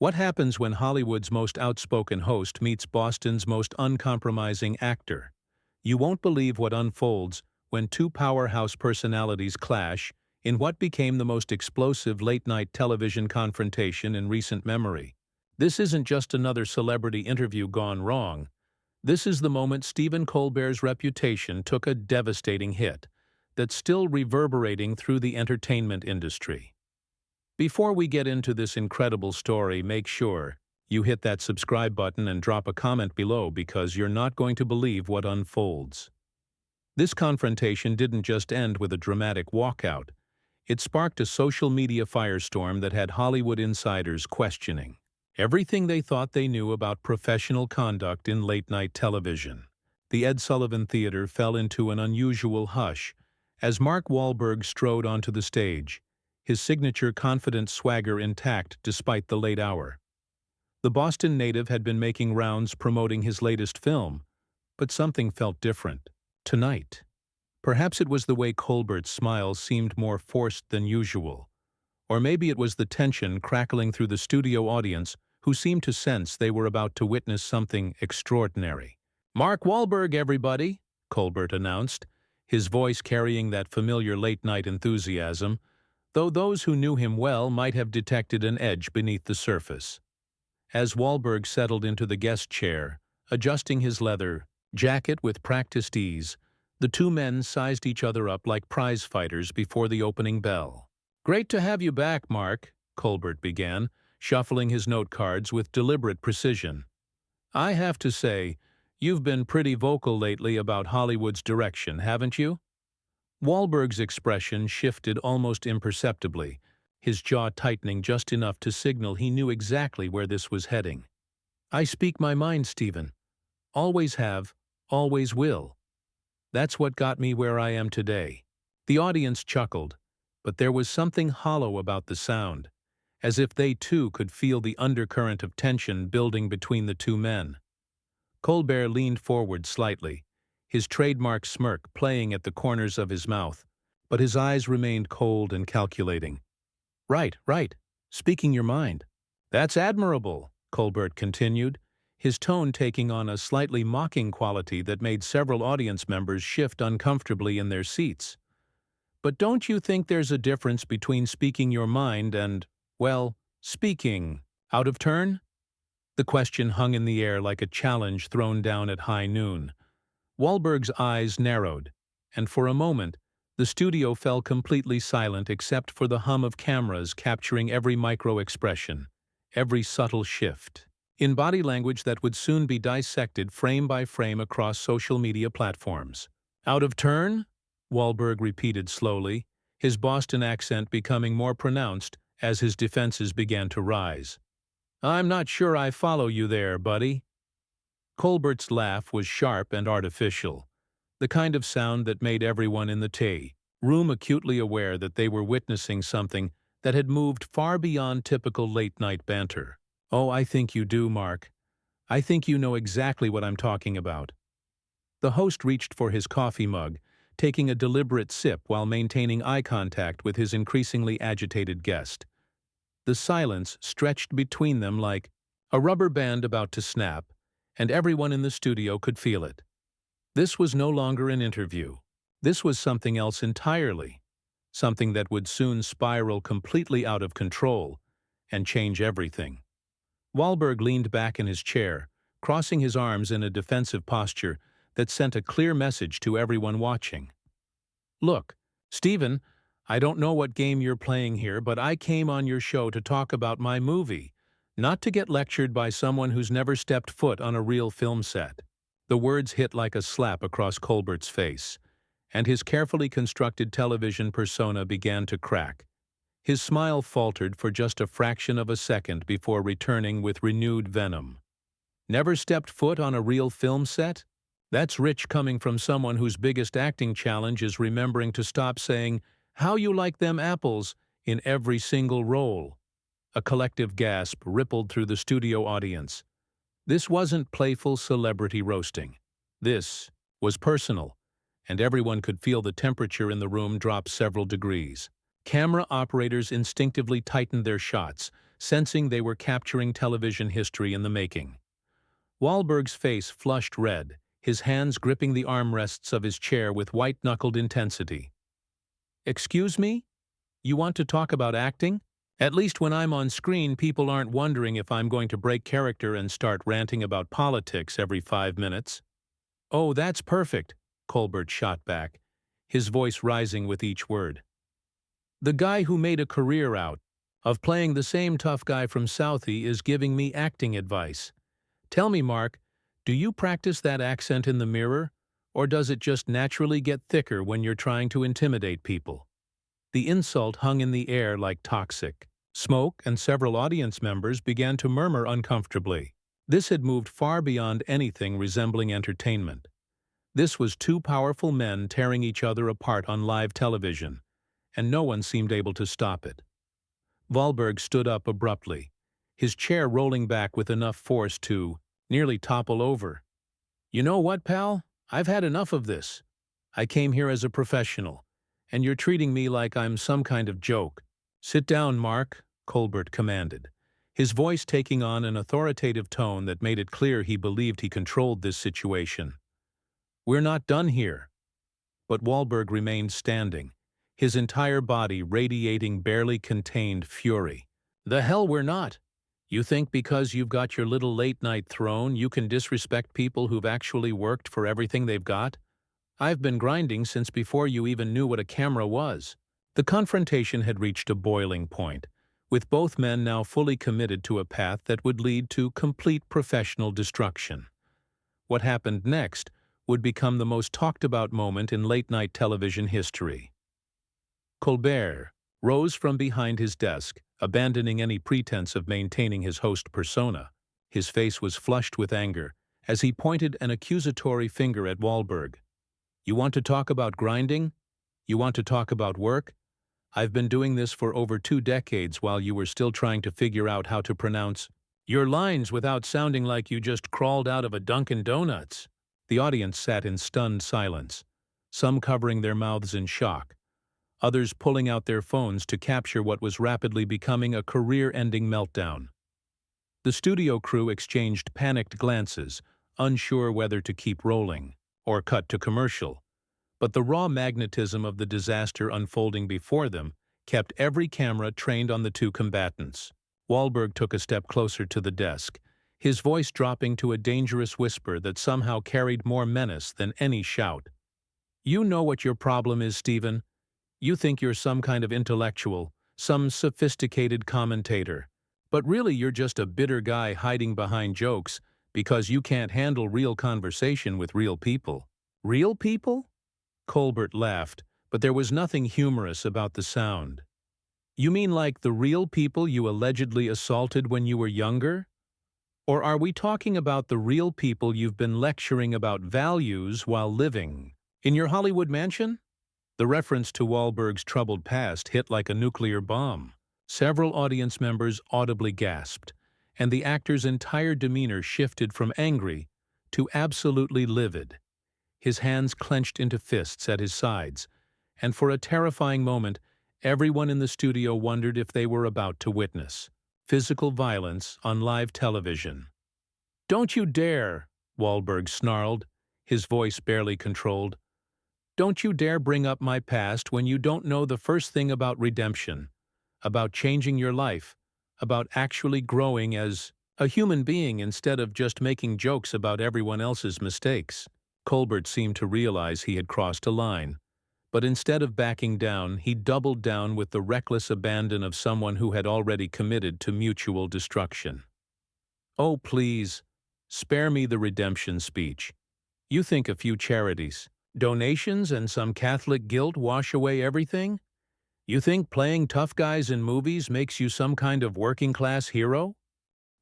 What happens when Hollywood's most outspoken host meets Boston's most uncompromising actor? You won't believe what unfolds when two powerhouse personalities clash in what became the most explosive late-night television confrontation in recent memory. This isn't just another celebrity interview gone wrong. This is the moment Stephen Colbert's reputation took a devastating hit that's still reverberating through the entertainment industry. Before we get into this incredible story, make sure you hit that subscribe button and drop a comment below because you're not going to believe what unfolds. This confrontation didn't just end with a dramatic walkout. It sparked a social media firestorm that had Hollywood insiders questioning everything they thought they knew about professional conduct in late-night television. The Ed Sullivan Theater fell into an unusual hush as Mark Wahlberg strode onto the stage, his signature confident swagger intact despite the late hour. The Boston native had been making rounds promoting his latest film, but something felt different tonight. Perhaps it was the way Colbert's smile seemed more forced than usual, or maybe it was the tension crackling through the studio audience who seemed to sense they were about to witness something extraordinary. "Mark Wahlberg, everybody," Colbert announced, his voice carrying that familiar late-night enthusiasm, though those who knew him well might have detected an edge beneath the surface. As Wahlberg settled into the guest chair, adjusting his leather jacket with practiced ease, the two men sized each other up like prize fighters before the opening bell. "Great to have you back, Mark," Colbert began, shuffling his note cards with deliberate precision. "I have to say, you've been pretty vocal lately about Hollywood's direction, haven't you?" Wahlberg's expression shifted almost imperceptibly, his jaw tightening just enough to signal he knew exactly where this was heading. "I speak my mind, Stephen. Always have, always will. That's what got me where I am today." The audience chuckled, but there was something hollow about the sound, as if they too could feel the undercurrent of tension building between the two men. Colbert leaned forward slightly, his trademark smirk playing at the corners of his mouth, but his eyes remained cold and calculating. Right. Speaking your mind." "That's admirable," Colbert continued, his tone taking on a slightly mocking quality that made several audience members shift uncomfortably in their seats. "But don't you think there's a difference between speaking your mind and, well, speaking out of turn?" The question hung in the air like a challenge thrown down at high noon. Wahlberg's eyes narrowed, and for a moment, the studio fell completely silent except for the hum of cameras capturing every micro-expression, every subtle shift, in body language that would soon be dissected frame by frame across social media platforms. "Out of turn?" Wahlberg repeated slowly, his Boston accent becoming more pronounced as his defenses began to rise. "I'm not sure I follow you there, buddy." Colbert's laugh was sharp and artificial, the kind of sound that made everyone in the room acutely aware that they were witnessing something that had moved far beyond typical late-night banter. "Oh, I think you do, Mark. I think you know exactly what I'm talking about." The host reached for his coffee mug, taking a deliberate sip while maintaining eye contact with his increasingly agitated guest. The silence stretched between them like a rubber band about to snap, and everyone in the studio could feel it. This was no longer an interview. This was something else entirely, something that would soon spiral completely out of control and change everything. Wahlberg leaned back in his chair, crossing his arms in a defensive posture that sent a clear message to everyone watching. "Look, Stephen, I don't know what game you're playing here, but I came on your show to talk about my movie, not to get lectured by someone who's never stepped foot on a real film set." The words hit like a slap across Colbert's face, and his carefully constructed television persona began to crack. His smile faltered for just a fraction of a second before returning with renewed venom. "Never stepped foot on a real film set? That's rich coming from someone whose biggest acting challenge is remembering to stop saying, 'How you like them apples?' in every single role." A collective gasp rippled through the studio audience. This wasn't playful celebrity roasting. This was personal, and everyone could feel the temperature in the room drop several degrees. Camera operators instinctively tightened their shots, sensing they were capturing television history in the making. Wahlberg's face flushed red, his hands gripping the armrests of his chair with white-knuckled intensity. "Excuse me? You want to talk about acting? At least when I'm on screen, people aren't wondering if I'm going to break character and start ranting about politics every 5 minutes." "Oh, that's perfect," Colbert shot back, his voice rising with each word. "The guy who made a career out of playing the same tough guy from Southie is giving me acting advice. Tell me, Mark, do you practice that accent in the mirror, or does it just naturally get thicker when you're trying to intimidate people?" The insult hung in the air like toxic. Smoke and several audience members began to murmur uncomfortably. This had moved far beyond anything resembling entertainment. This was two powerful men tearing each other apart on live television, and no one seemed able to stop it. Wahlberg stood up abruptly, his chair rolling back with enough force to nearly topple over. "You know what, pal? I've had enough of this. I came here as a professional, and you're treating me like I'm some kind of joke." "Sit down, Mark," Colbert commanded, his voice taking on an authoritative tone that made it clear he believed he controlled this situation. "We're not done here." But Wahlberg remained standing, his entire body radiating barely contained fury. "The hell we're not. You think because you've got your little late-night throne you can disrespect people who've actually worked for everything they've got? I've been grinding since before you even knew what a camera was." The confrontation had reached a boiling point, with both men now fully committed to a path that would lead to complete professional destruction. What happened next would become the most talked-about moment in late-night television history. Colbert rose from behind his desk, abandoning any pretense of maintaining his host persona. His face was flushed with anger as he pointed an accusatory finger at Wahlberg. "You want to talk about grinding? You want to talk about work? I've been doing this for over 2 decades while you were still trying to figure out how to pronounce your lines without sounding like you just crawled out of a Dunkin' Donuts." The audience sat in stunned silence, some covering their mouths in shock, others pulling out their phones to capture what was rapidly becoming a career-ending meltdown. The studio crew exchanged panicked glances, unsure whether to keep rolling or cut to commercial. But the raw magnetism of the disaster unfolding before them kept every camera trained on the two combatants. Wahlberg took a step closer to the desk, his voice dropping to a dangerous whisper that somehow carried more menace than any shout. "You know what your problem is, Stephen. You think you're some kind of intellectual, some sophisticated commentator. But really you're just a bitter guy hiding behind jokes because you can't handle real conversation with real people." "Real people?" Colbert laughed, but there was nothing humorous about the sound. "You mean like the real people you allegedly assaulted when you were younger? Or are we talking about the real people you've been lecturing about values while living in your Hollywood mansion?" The reference to Wahlberg's troubled past hit like a nuclear bomb. Several audience members audibly gasped, and the actor's entire demeanor shifted from angry to absolutely livid. His hands clenched into fists at his sides, and for a terrifying moment, everyone in the studio wondered if they were about to witness physical violence on live television. "Don't you dare," Wahlberg snarled, his voice barely controlled. "Don't you dare bring up my past when you don't know the first thing about redemption, about changing your life, about actually growing as a human being instead of just making jokes about everyone else's mistakes." Colbert seemed to realize he had crossed a line, but instead of backing down, he doubled down with the reckless abandon of someone who had already committed to mutual destruction. "Oh, please, spare me the redemption speech. You think a few charities, donations, and some Catholic guilt wash away everything? You think playing tough guys in movies makes you some kind of working-class hero?"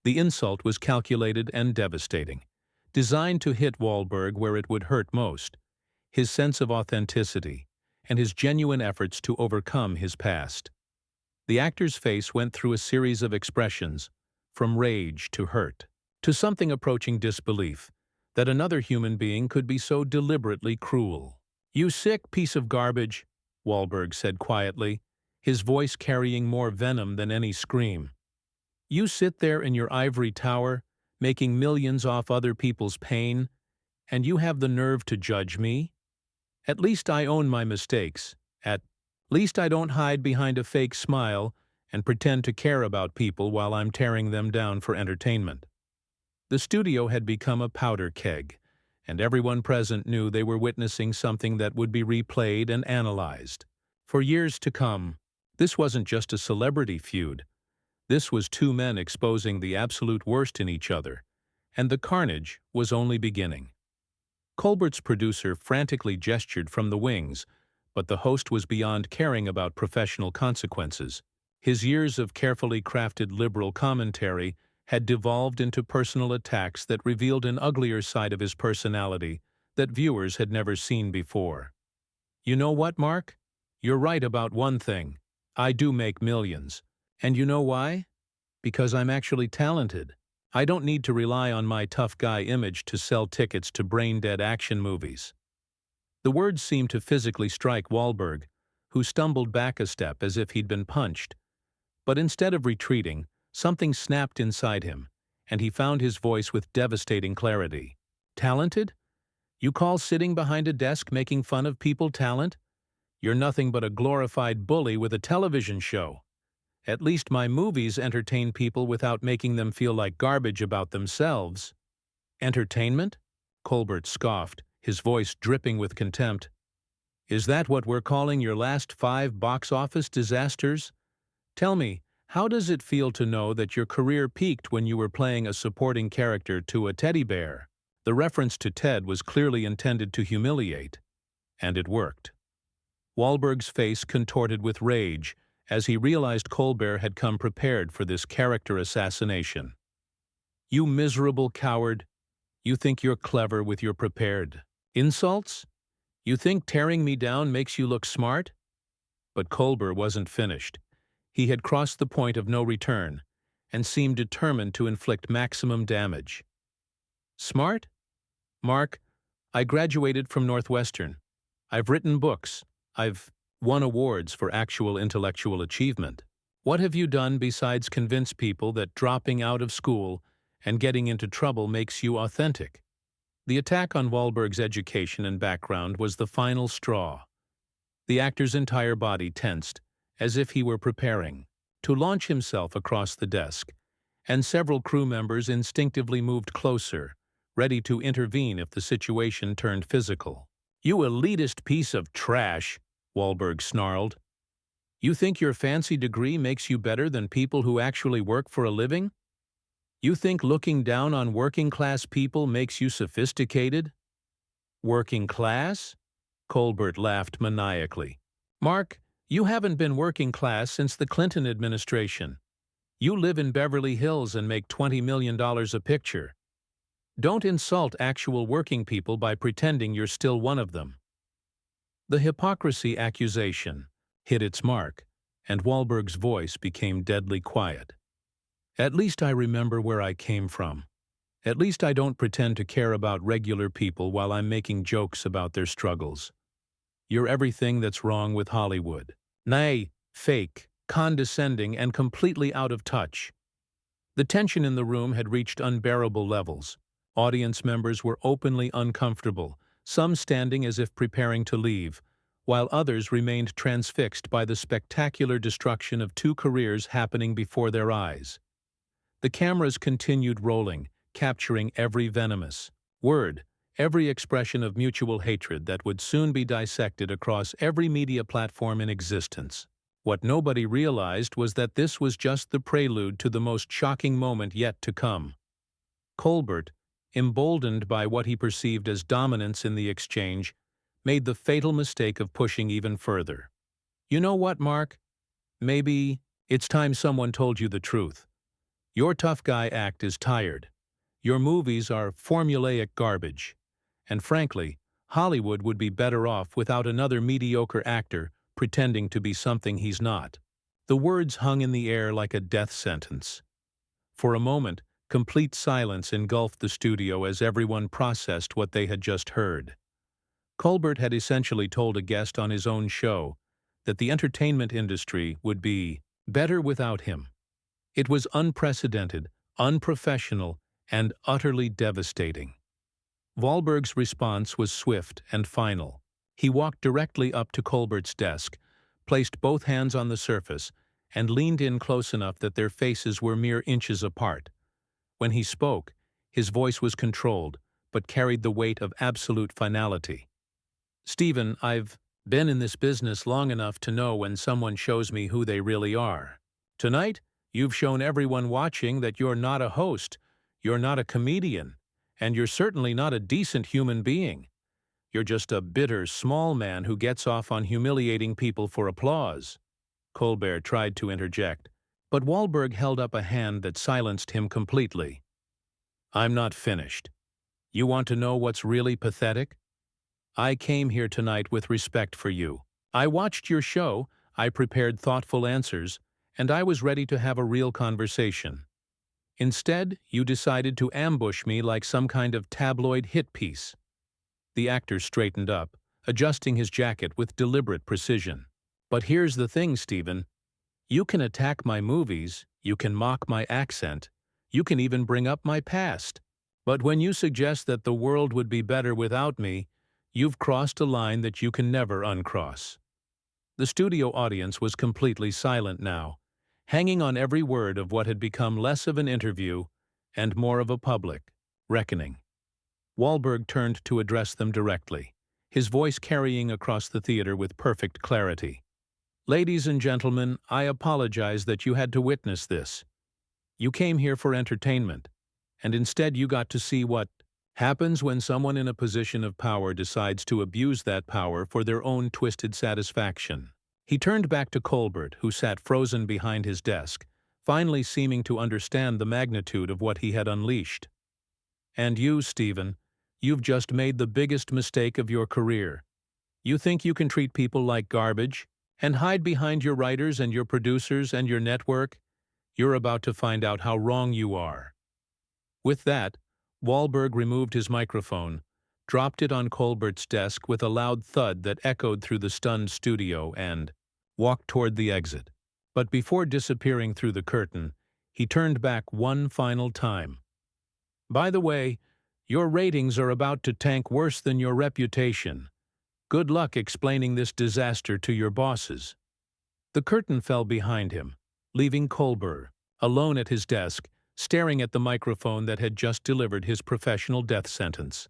The insult was calculated and devastating, designed to hit Wahlberg where it would hurt most, his sense of authenticity, and his genuine efforts to overcome his past. The actor's face went through a series of expressions, from rage to hurt, to something approaching disbelief, that another human being could be so deliberately cruel. "You sick piece of garbage," Wahlberg said quietly, his voice carrying more venom than any scream. You sit there in your ivory tower, making millions off other people's pain, and you have the nerve to judge me? At least I own my mistakes. At least I don't hide behind a fake smile and pretend to care about people while I'm tearing them down for entertainment. The studio had become a powder keg, and everyone present knew they were witnessing something that would be replayed and analyzed. For years to come, this wasn't just a celebrity feud. This was two men exposing the absolute worst in each other, and the carnage was only beginning. Colbert's producer frantically gestured from the wings, but the host was beyond caring about professional consequences. His years of carefully crafted liberal commentary had devolved into personal attacks that revealed an uglier side of his personality that viewers had never seen before. You know what, Mark? You're right about one thing. I do make millions. And you know why? Because I'm actually talented. I don't need to rely on my tough guy image to sell tickets to brain-dead action movies. The words seemed to physically strike Wahlberg, who stumbled back a step as if he'd been punched. But instead of retreating, something snapped inside him, and he found his voice with devastating clarity. Talented? You call sitting behind a desk making fun of people talent? You're nothing but a glorified bully with a television show. At least my movies entertain people without making them feel like garbage about themselves. Entertainment? Colbert scoffed, his voice dripping with contempt. Is that what we're calling your last 5 box office disasters? Tell me, how does it feel to know that your career peaked when you were playing a supporting character to a teddy bear? The reference to Ted was clearly intended to humiliate, and it worked. Wahlberg's face contorted with rage as he realized Colbert had come prepared for this character assassination. You miserable coward! You think you're clever with your prepared insults? You think tearing me down makes you look smart? But Colbert wasn't finished. He had crossed the point of no return and seemed determined to inflict maximum damage. Smart? Mark, I graduated from Northwestern. I've written books. I've won awards for actual intellectual achievement. What have you done besides convince people that dropping out of school and getting into trouble makes you authentic? The attack on Wahlberg's education and background was the final straw. The actor's entire body tensed, as if he were preparing to launch himself across the desk, and several crew members instinctively moved closer, ready to intervene if the situation turned physical. You elitist piece of trash! Wahlberg snarled. You think your fancy degree makes you better than people who actually work for a living? You think looking down on working-class people makes you sophisticated? Working class? Colbert laughed maniacally. Mark, you haven't been working class since the Clinton administration. You live in Beverly Hills and make $20 million a picture. Don't insult actual working people by pretending you're still one of them. The hypocrisy accusation hit its mark, and Wahlberg's voice became deadly quiet. At least I remember where I came from. At least I don't pretend to care about regular people while I'm making jokes about their struggles. You're everything that's wrong with Hollywood. Nay, fake, condescending, and completely out of touch. The tension in the room had reached unbearable levels. Audience members were openly uncomfortable, some standing as if preparing to leave, while others remained transfixed by the spectacular destruction of 2 careers happening before their eyes. The cameras continued rolling, capturing every venomous word, every expression of mutual hatred that would soon be dissected across every media platform in existence. What nobody realized was that this was just the prelude to the most shocking moment yet to come. Colbert, emboldened by what he perceived as dominance in the exchange, made the fatal mistake of pushing even further. You know what, Mark? Maybe it's time someone told you the truth. Your tough guy act is tired. Your movies are formulaic garbage. And frankly, Hollywood would be better off without another mediocre actor pretending to be something he's not. The words hung in the air like a death sentence. For a moment, complete silence engulfed the studio as everyone processed what they had just heard. Colbert had essentially told a guest on his own show that the entertainment industry would be better without him. It was unprecedented, unprofessional, and utterly devastating. Wahlberg's response was swift and final. He walked directly up to Colbert's desk, placed both hands on the surface, and leaned in close enough that their faces were mere inches apart. When he spoke, his voice was controlled, but carried the weight of absolute finality. "Stephen, I've been in this business long enough to know when someone shows me who they really are. Tonight, you've shown everyone watching that you're not a host, you're not a comedian, and you're certainly not a decent human being. You're just a bitter, small man who gets off on humiliating people for applause." Colbert tried to interject, but Wahlberg held up a hand that silenced him completely. "I'm not finished. You want to know what's really pathetic? I came here tonight with respect for you. I watched your show, I prepared thoughtful answers, and I was ready to have a real conversation. Instead, you decided to ambush me like some kind of tabloid hit piece." The actor straightened up, adjusting his jacket with deliberate precision. "But here's the thing, Stephen. You can attack my movies, you can mock my accent, you can even bring up my past. But when you suggest that the world would be better without me, you've crossed a line that you can never uncross." The studio audience was completely silent now, hanging on every word of what had become less of an interview and more of a public reckoning. Wahlberg turned to address them directly, his voice carrying across the theater with perfect clarity. "Ladies and gentlemen, I apologize that you had to witness this. You came here for entertainment, and instead you got to see what happens when someone in a position of power decides to abuse that power for their own twisted satisfaction." He turned back to Colbert, who sat frozen behind his desk, finally seeming to understand the magnitude of what he had unleashed. "And you, Stephen, you've just made the biggest mistake of your career. You think you can treat people like garbage and hide behind your writers and your producers and your network? You're about to find out how wrong you are." With that, Wahlberg removed his microphone, dropped it on Colbert's desk with a loud thud that echoed through the stunned studio, and walked toward the exit. But before disappearing through the curtain, he turned back one final time. "By the way, your ratings are about to tank worse than your reputation. Good luck explaining this disaster to your bosses." The curtain fell behind him, leaving Colbert, alone at his desk, staring at the microphone that had just delivered his professional death sentence.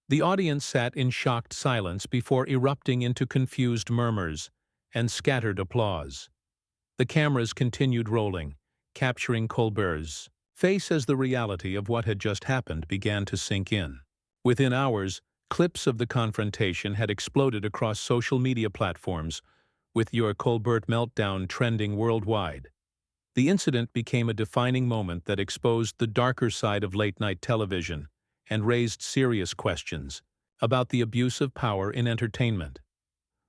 The audience sat in shocked silence before erupting into confused murmurs and scattered applause. The cameras continued rolling, capturing Colbert's face as the reality of what had just happened began to sink in. Within hours, clips of the confrontation had exploded across social media platforms, with your Colbert meltdown trending worldwide. The incident became a defining moment that exposed the darker side of late-night television and raised serious questions about the abuse of power in entertainment.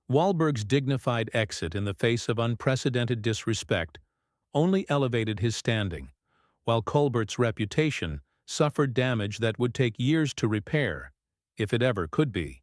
Wahlberg's dignified exit in the face of unprecedented disrespect only elevated his standing, while Colbert's reputation suffered damage that would take years to repair, if it ever could be.